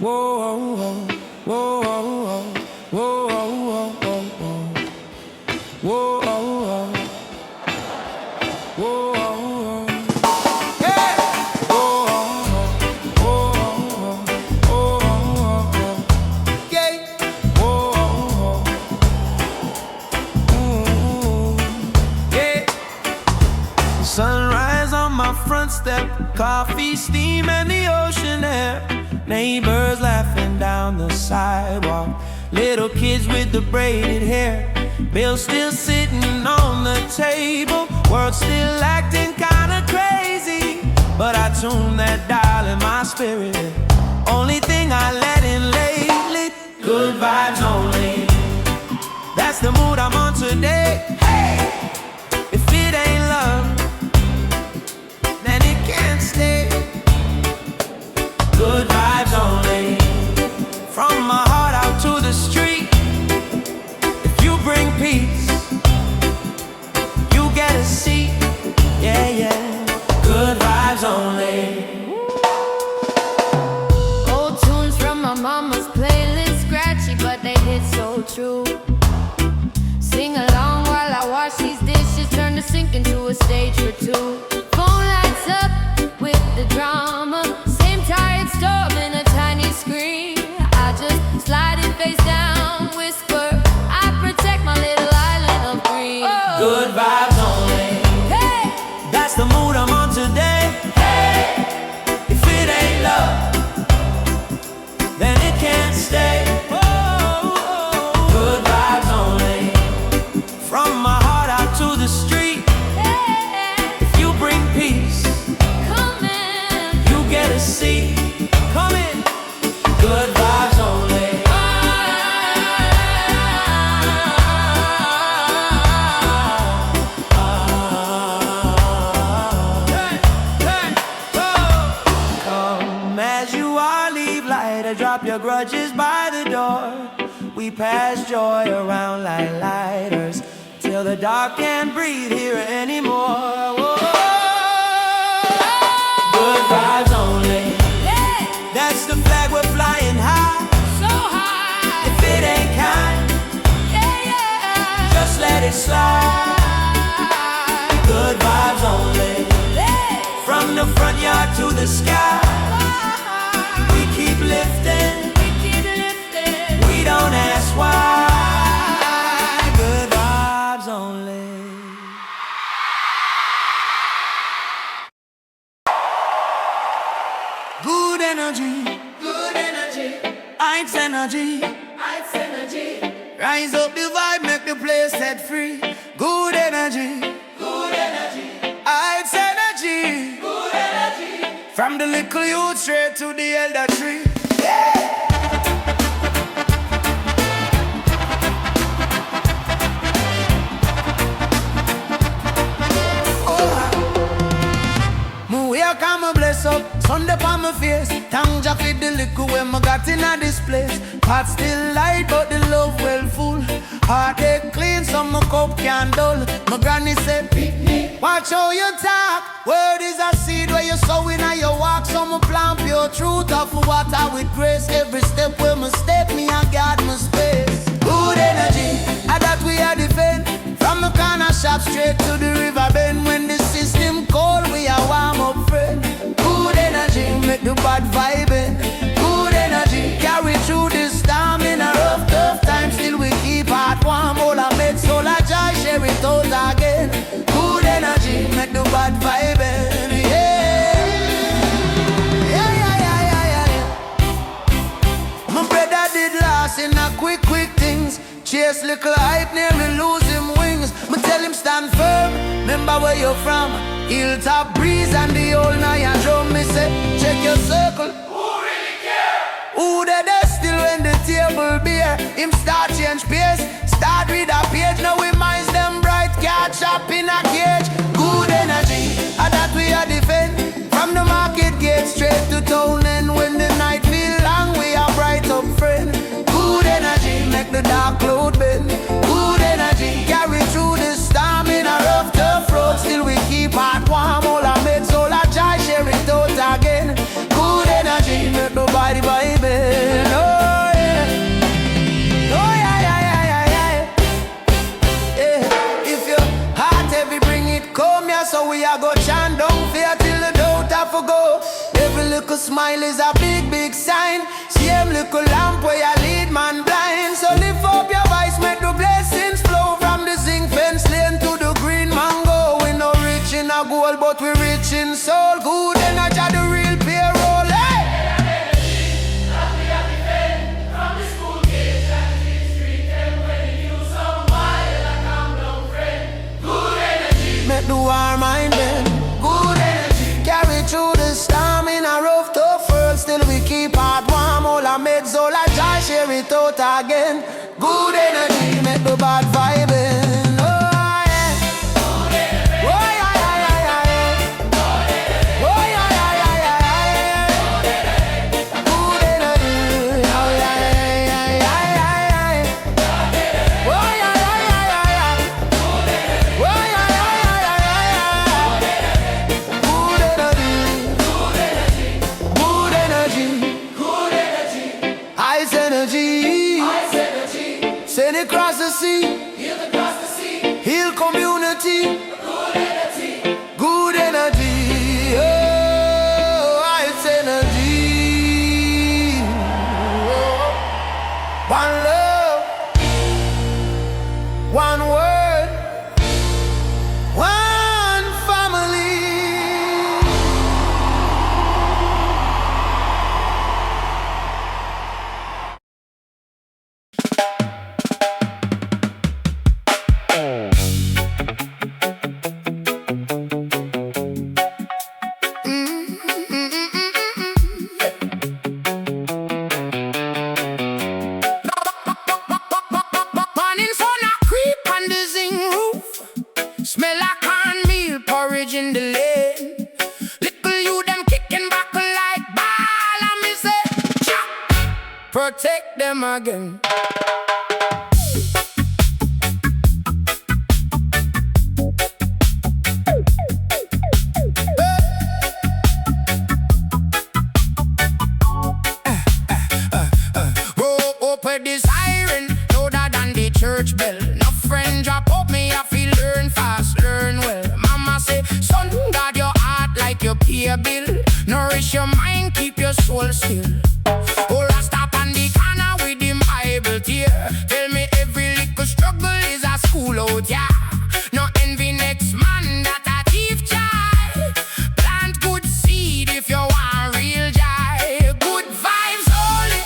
Whoa, whoa, whoa, whoa, whoa, whoa, whoa, whoa, whoa, yeah. Whoa, whoa, whoa, yeah. Whoa, yeah. Sunrise on my front step, coffee, steam, and the ocean air. Neighbors laughing down the sidewalk, little kids with the braided hair. Bill still sitting on the table, world still acting kinda crazy. But I tune that dial in my spirit, only thing I let in lately. Good vibes only, that's the mood I'm on today. Hey, if it ain't love, then it can't stay. Good vibes only, from my heart out to the street. If you bring peace, you get a seat. Yeah, yeah. Good vibes only. Old tunes from my mama's playlist, scratchy but they hit so true. Sing along while I wash these dishes, turn the sink into a stage for two. Phone lights up with the drama, same tired storm in a tiny screen. I just slide it face down, whisper, I protect my little island of green. Oh. Good vibes only, Hey, that's the mood I'm on today. Hey, if it ain't love, then it can't stay. Oh, good vibes only, from my heart out to the street. hey, If you bring peace, come in. you get a seat. Come in. Good vibes only. Hey, hey, oh. Come as you are, leave light, or drop your grudges by the door. We pass joy around like lighters, till the dark can't breathe here anymore. Whoa. Good vibes only, Hey, that's the flag we're flying high. so high. If it ain't kind, Yeah, yeah. just let it slide. Good vibes only, Hey, from the front yard to the sky. We keep lifting, we keep lifting. we don't ask why. Good vibes only. Good energy, heights energy. Rise up the vibe, make the place set free. Good energy, heights energy. From the little youth straight to the elder tree. Here come a bless up, sun upon my face. Thank Jack with the liquor when I got in a this place. Pot still light, but the love well full. Heart they clean, so my cup can dull. My granny said, watch how you talk. Word is a seed where you sow in and you walk. So me plant pure truth of water with grace. Every step where me step, me I guard my space. Good energy, and that we are defend. From the corner shop straight to the river bend. When the system cold, we are warm up friend. Good energy, make the bad vibe in. Good energy, carry through this storm in a rough, tough time. Still we keep heart warm. All I made soul a joy, share it out again. Good energy, make the bad vibe in. Yeah, yeah, yeah, yeah, yeah, yeah. My brother did last in a quick things. Chase little hype, nearly lose him wings. Me tell him stand firm, remember where you're from. Hilltop breeze and the old Naya drum. Me say, check your circle. Who really care? Who the dead still when the table bare? Him start change pace, start read a page. Now we minds them bright, catch up in a cage. Good energy, and that we are defend. From the market gate straight to town. And when the night feel long, we are bright up friend. Good energy, make the dark cloud bend. Good energy, carry through the storm in a rough, tough road. Still we keep heart warm. All I made soul a joy, share it out again. Good energy, make the body vibe. we a go chant, don't fear till the doubt I forgo. Every little smile is a big, big sign. Same little lamp where you lead man blind. So lift up your voice, make the blessings flow from the zinc fence lane to the green mango. We no rich in a gold, but we rich in soul. Good energy, the real payroll. Hey! Make the war mind bend. Good energy. Carry through the storm in a rough, tough world. Still we keep heart warm. All our meds, all our joy, share it out again. Good energy. Make the bad vibe in. Oh yeah. Good energy. Oh yeah, yeah, yeah, yeah. Good energy. Oh yeah, yeah, yeah, yeah, yeah. Good energy. Oh yeah, yeah, yeah, yeah, yeah. Oh yeah, yeah, yeah, yeah, yeah. Oh yeah. Send it across the sea, heal community, good energy, oh, it's energy. Oh. One love, one word, one family. Smell like cornmeal porridge in the lane. Little you them kicking back like ball, and me say, chop, protect them again. Open the siren, louder than the church bell. No friend drop up me, I feel learn fast, learn well. Mama say, son, guard your heart like you pay a bill. Nourish your mind, keep your soul still. Oh, I stop on the corner with the Bible tear. Tell me every little struggle is a school out, yeah. No envy next man, that a thief child. Plant good seed if you want real joy. Good vibes only,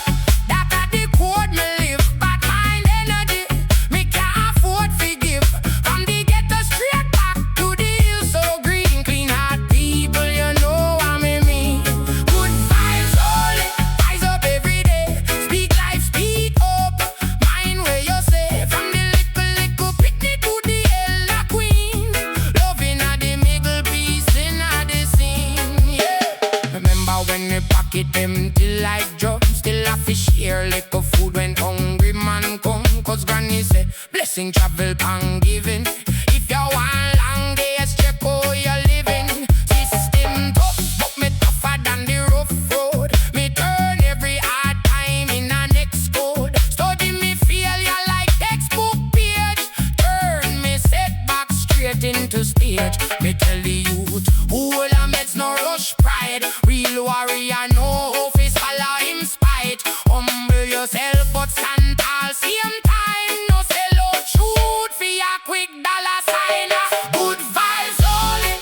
that a the code me live. Bad mind energy, me can't afford forgive. From the ghetto straight back to the hill, so green, clean heart people, you know I'm in me. Good vibes only, rise up every day. Speak life, speak up, mind where you say. From the little picnic to the elder queen, loving at the middle piece in the scene, yeah. Remember when we pocket empty like drums, still have to share little food when hungry man come. Cause granny said, blessing travel pan giving. If you want long days, check how you're living. System tough, but me tougher than the rough road. Me turn every hard time in a next code. Study me failure like textbook page. Turn me setback straight into stage. Me tell the youth, who will a meds no rush pride. Real warrior no office, follow him spite. Humble yourself but stand tall same time. No sell out shoot for a quick dollar sign. Good vibes only,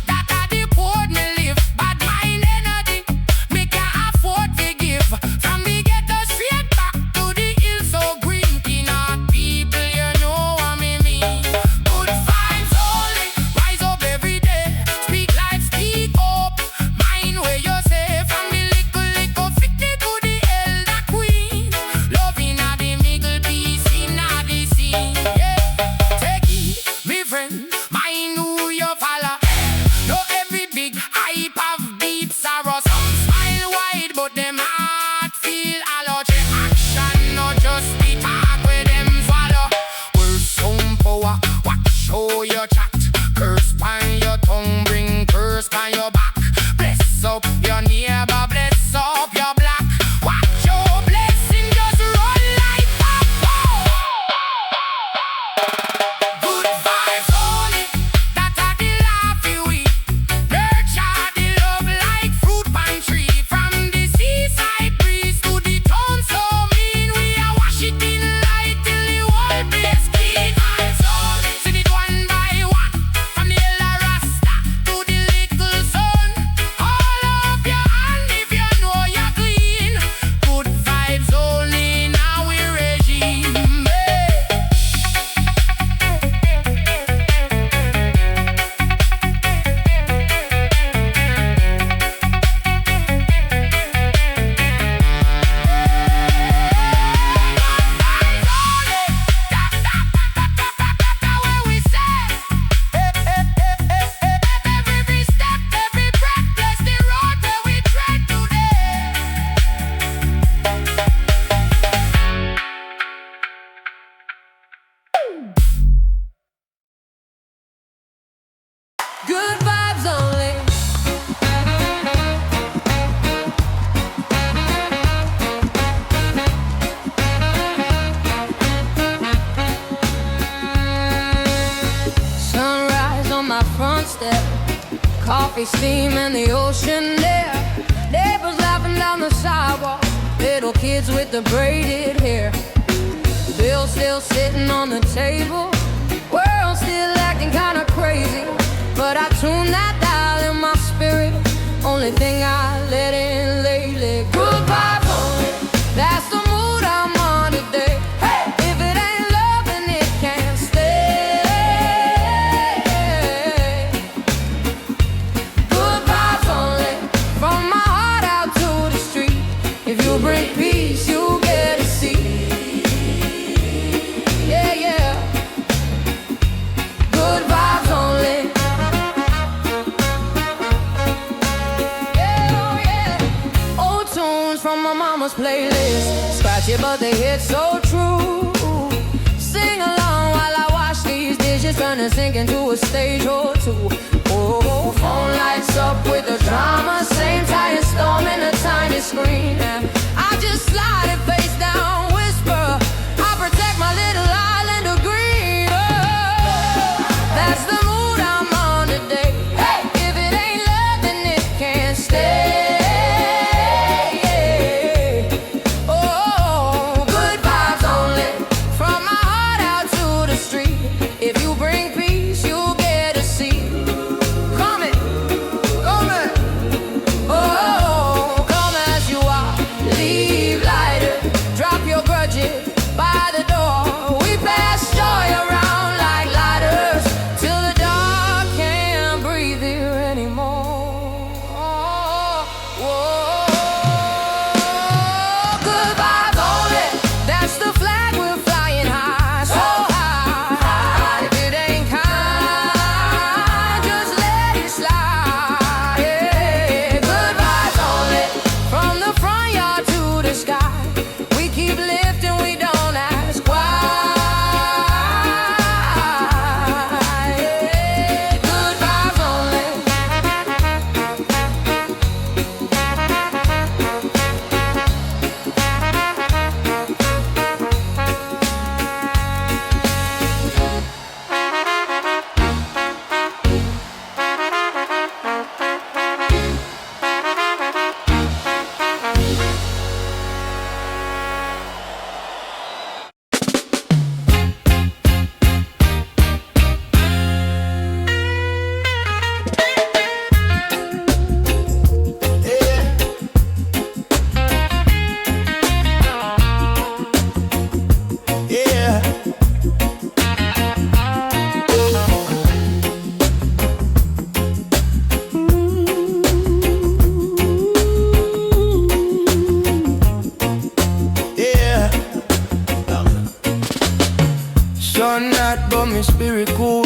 that a the code me live. Bad mind energy, me can't afford to give. From the ghetto straight back to the hill, so green, clean heart people, you know I'm in me. Good vibes only, rise up every day. Speak life, speak up, mind where you say. From the little picnic to the elder queen, doorstep. Coffee, steam, and the ocean there. Neighbors laughing down the sidewalk. Little kids with the braided hair. Bill still sitting on the table. World still acting kinda crazy. But I tune that dial in my spirit. Only thing I let in lately. Good vibes only. That's the mood I'm on today. Hey! If it ain't love, then it can't stay. Good vibes only. From my heart out to the street. If you bring peace, you get a seat. Yeah, yeah. Good vibes only. Yeah, oh yeah. Old tunes from my mama's playlist. Scratchy, but they hit so true. Sing along while I wash these dishes, turn the sink into a stage or two. Oh, phone lights up with the drama. Same tired storm in a tiny screen. And I just slide it face down, whisper. I protect my little island of green. Oh, that's the mood I'm on today. Hey! If it ain't love, then it can't stay. Oh, good vibes only. From my heart out to the street. If you bring peace, you'll get a seat. Coming, coming. Oh, come as you are. Leave lighter. Drop your grudges by the door. We pass joy around like lighters till the dark can't breathe here anymore. Whoa. Good vibes only. That's the flag we're flying high, so high. If it ain't kind, just let it slide. Yeah. Good vibes only. From the front yard to the sky, we keep lifting, we don't ask why. Yeah. Good vibes only. Yeah. Yeah. Sun hot, but me spirit cool.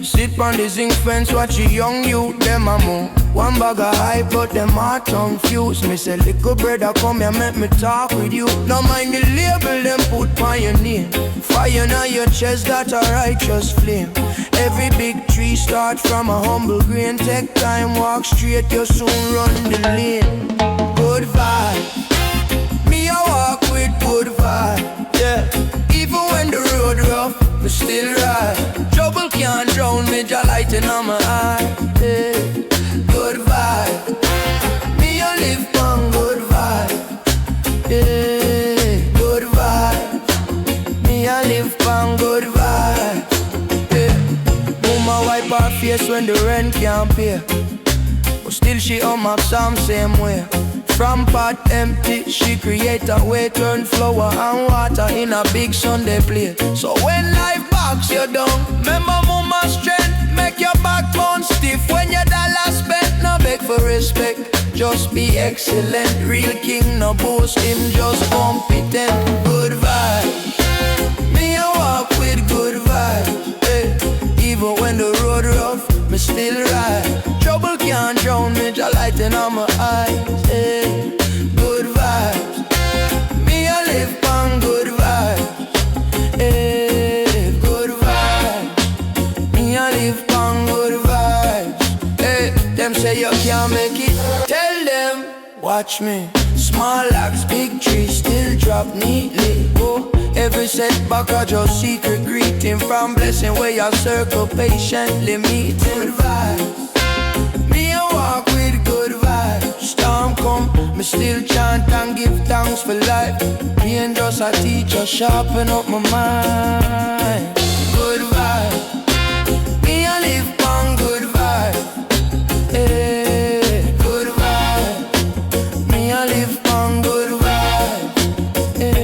Sit on the zinc fence, watch a young youth, them a move. One bag of hype, but them heart confused. Me say, little brother, come here, make me talk with you. No mind the label, them put on your name. Fire on your chest, that a righteous flame. Every big tree start from a humble grain. Take time, walk straight, you soon run the lane. Good vibe, me a walk with good vibe. Yeah, even when the road rough, me still ride. Trouble can't drown me, just lighting on my eye. Yeah. Good vibe, me a live on good vibe. Yeah, good vibe, me a live on good vibe. Yeah, woman wipe her face when the rent can't pay, but still she on my some same way. From pot empty, she create a way, turn flour and water in a big Sunday plate. So when life box you down, remember mama's strength, make your backbone stiff. When your dollar spent, no beg for respect, just be excellent. Real king, no boast him, just competent. Good vibe, me a walk with good vibe. Hey. Even when the road rough, me still ride. Trouble can't drown me, just lighting on my eyes. Hey. Good vibes, me a live on good vibes. Hey. Good vibes, me a live on good vibes. Hey. Them say you can't make it, tell them, watch me. Small axe, big tree, still drop neatly. Oh, Every setback I just secret greeting from blessing where your circle patiently meet. Good vibes, me I walk with good vibes. Storm come, me still chant and give thanks for life. Being just a teacher, sharpen up my mind. Good vibes, me I live on good vibes. Hey, good vibes, me I live on good vibes. Hey.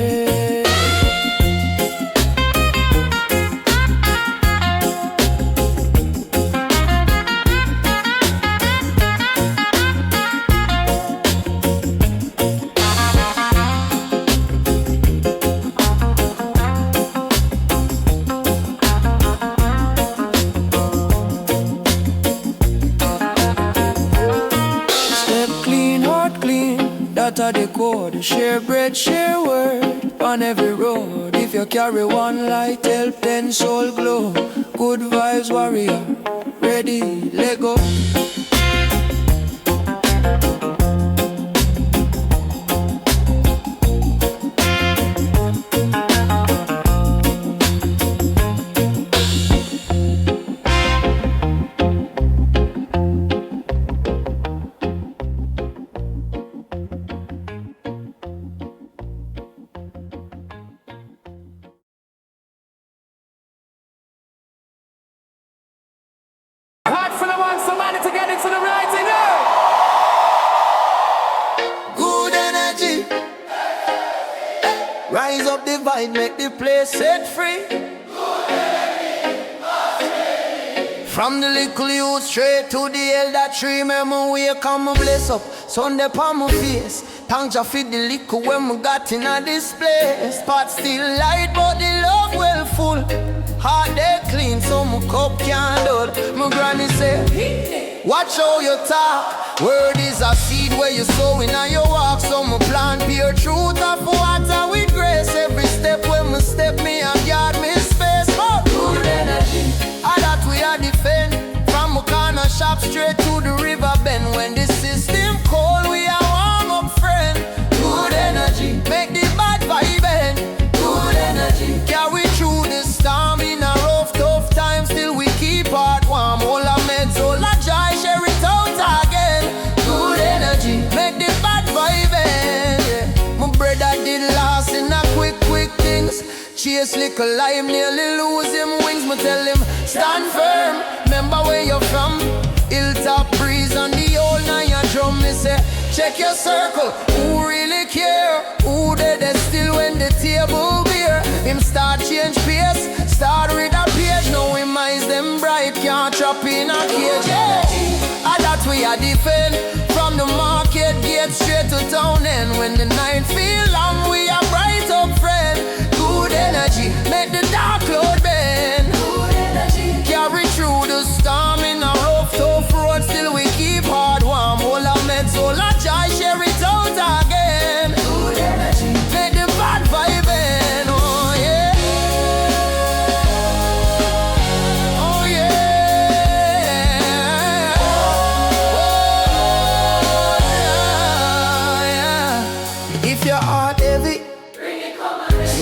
The code, share bread, share word on every road. If you carry one light, help 10 soul glow. Good vibes warrior, ready, let go. Rise up the vine, make the place set free. From the little youth straight to the elder tree. Remember we come and bless up, sun up on my face. Thank you for the liquor when we got in a this place. Pot still light but the love well full. Heart they clean so my cup can't hold. My granny say, watch how you talk. Word is a seed where you sow in and you walk. So my plant pure truth of water with grace. Every step when me step me and guard me space. Oh, good energy, all that we are defend. From a corner shop straight to the river bend. When the system cold we are warm up friend. Good energy, make the bad vibe end. Good energy, carry through the storm in a rough tough time. Still we keep heart warm. All our meds, all our joy, share it out again. Good energy, make the bad vibe end. Yeah. My brother did last in a quick things. Chase little lime, nearly lose him wings. Me tell him, stand firm, remember where you're from. Hilltop breeze on the old nine drum. Me say, check your circle, who really care? Who dead still when the table beer? Him start change pace, start with a page. Now him eyes them bright, can't trap in a cage. Yeah. And that we are defend. From the market gate straight to town end. When the night feel long, we are bright up friend. Good energy, make the dark cloud bend. Good energy, carry through the storm in a rough tough road. Still we keep hard warm. All our meds, all our joy, share it out again. Good energy, make the bad vibe end. Oh yeah, oh yeah, oh yeah. If your heart heavy,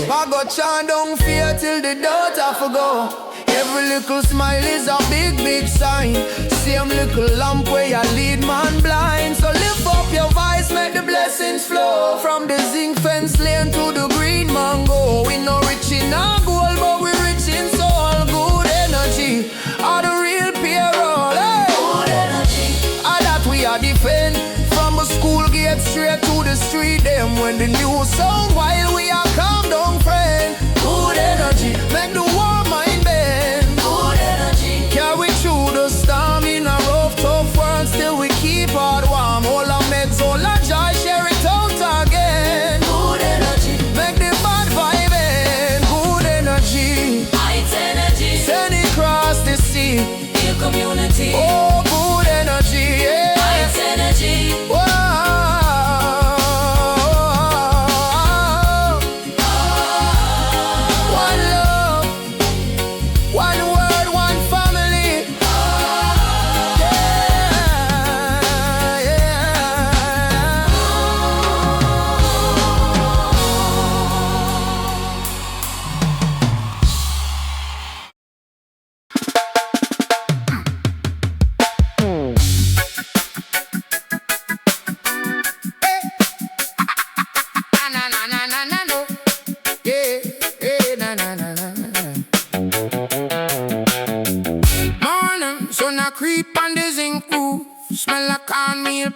I go chant down fear till the daughter forgo. Every little smile is a big sign. Same little lamp where you lead man blind. So lift up your voice, make the blessings flow. From the zinc fence lane to the green mango. We no rich in our gold, but we rich in soul. Good energy, are the real payroll. Hey. Good energy, all that we are defend. From a school gate straight to the street. Them when the new song while we are calm down friend. Good energy, make the warm mind bend. Good energy, carry through the storm in a rough tough world. Still we keep hard warm. All our meds, all our joy, share it out again. Good energy, make the bad vibe end. Good energy, Light energy, send it across the sea. New community. Oh, good energy, yeah. Light energy, Whoa.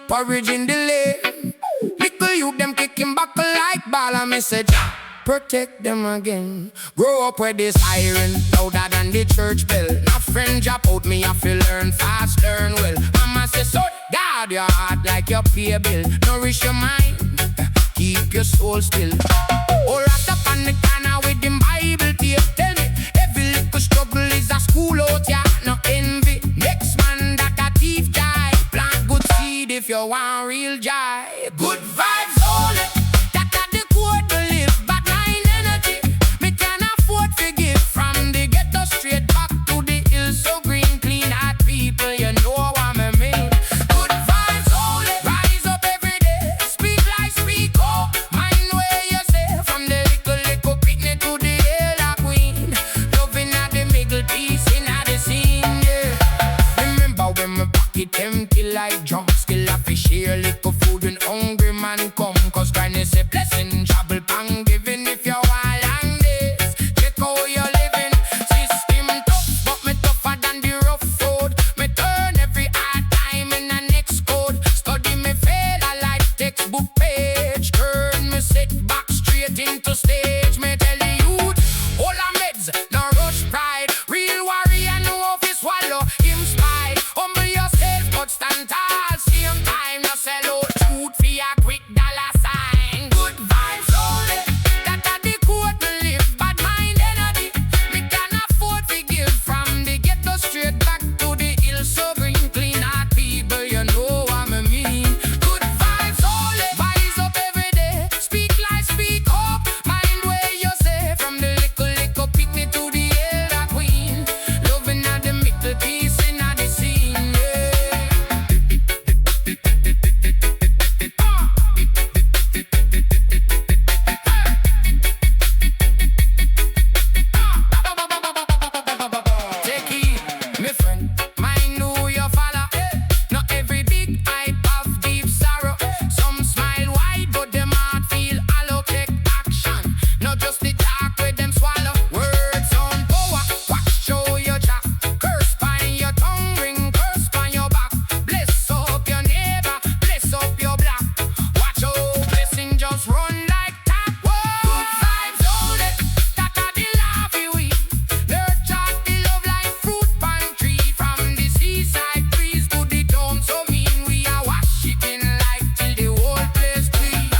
porridge in the lane. Little youth them kicking back like ball and message. Protect them again. Grow up with this iron louder than the church bell. My friend drop out, me have to learn fast, learn well. Mama says, so guard your heart like your pay bill. Nourish your mind, keep your soul still. All wrapped up on the corner with them Bible tape. Tell me, every little struggle is a school out, yeah. No envy, next man that a thief die. Plant good seed if you want real joy. Good vibes only. Empty like drunk, skill of fish here, little food when hungry man come. Cause kindness a blessing, trouble pan giving if you want long days. Check how you living, system tough, but me tougher than the rough road. Me turn every hard time in the next code. Study me fail, I like textbook page. Turn me setback straight into stage. Me tell the youth, all our meds, no rush pride. Real warrior know how to swallow him spite. Humble yourself, but stand tall, same time, no sell out truth for a quick dollar sign. Good vibes only, that are the code me live. Bad mind energy, me can afford to give. From the ghetto straight back to the hill, so green, clean heart people, you know what I mean. Good vibes only, rise up every day. Speak life, speak hope, mind where you say. From the little picnic to the elder queen. Loving at the middle piece in the scene, yeah. Take it, me friend, mind who you follow. Not every big hype have deep sorrow. Some smile wide, but them heart feel hollow. Take action, not just the talk with them swallow. Words on power, watch show your jack. Curse by your tongue, ring curse by your back. Bless up your neighbor, bless up your block. Watch out, blessing just run like tap. Good vibes only, that are the laughy we. Nurture the love like fruit pan tree. From the seaside breeze to the town, so mean we are worshiping like till the whole place clean.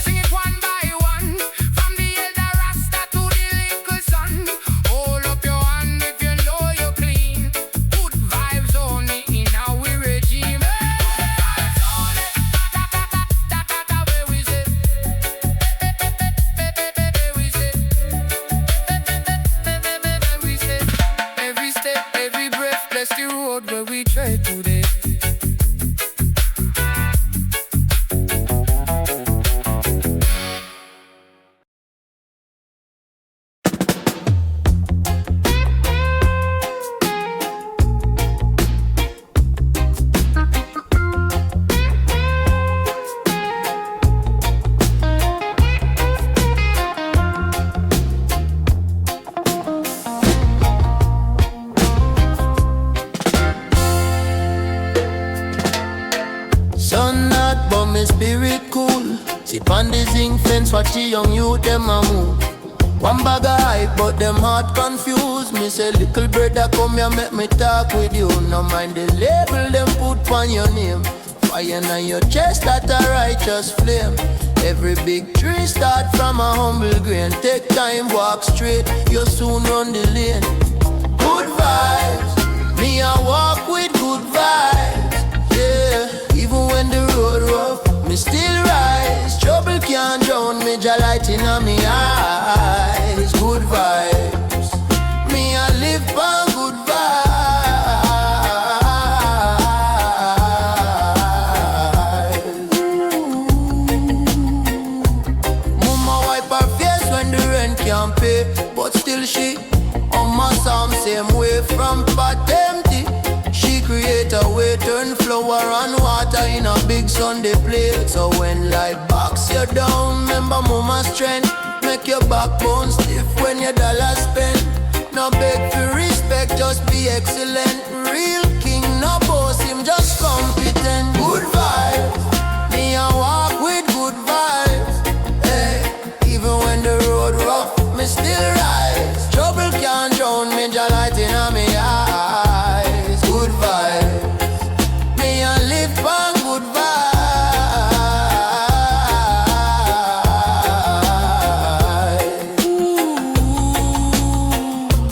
Sing it one by one, from the elder Rasta to the little son. Hold up your hand if you know you're clean. Good vibes only in our regime. Vibes only, da where we say. We say. Every step, every breath, bless the road where we tread today. Sun hot, but my spirit cool. Sip on the zinc fence, watch the young youth them a move. One bag of hype, but them heart confused. Me say, little brother, come here, make me talk with you. No mind the label them put on your name. Fire on your chest, that a righteous flame. Every big tree start from a humble grain. Take time, walk straight, you soon run the lane. Good vibes, me a walk with good vibes. Yeah, even when the road rough, me still rise. Trouble can't drown me, just light in me eyes. Good vibes, me a live for good vibes. Mama wipe her face when the rent can't pay, but still she on my psalm same way from pot empty. She create a way, turn flour and water in a big Sunday plate. So when life box you down, remember mama's strength. Make your backbone stiff when your dollar spent. No beg for respect, just be excellent. Real king, no boss, him just competent. Good vibes. still rise. Trouble can't drown me, just light in my eyes. Good vibes, me a live on good vibes.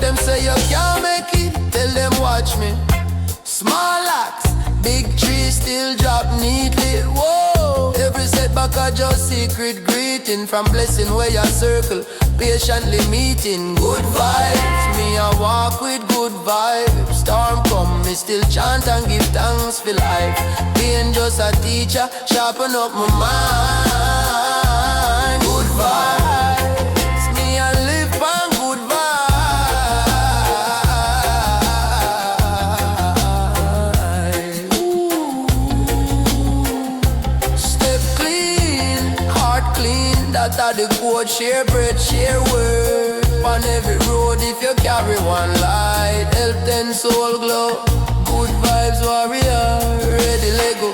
Them say you can't make it, tell them watch me. Small axe, big tree still drop neatly. Whoa, every setback a just secret greeting from blessing where you circle, patiently meeting. Good vibes, me a walk with good vibes. Storm come, me still chant and give thanks for life. Being just a teacher, sharpen up my mind. Good vibes, me a live on good vibes. Step clean, heart clean, that are the code. Share bread, share word. On every road if you carry one light, help 10 soul glow. Good vibes warrior, ready Lego.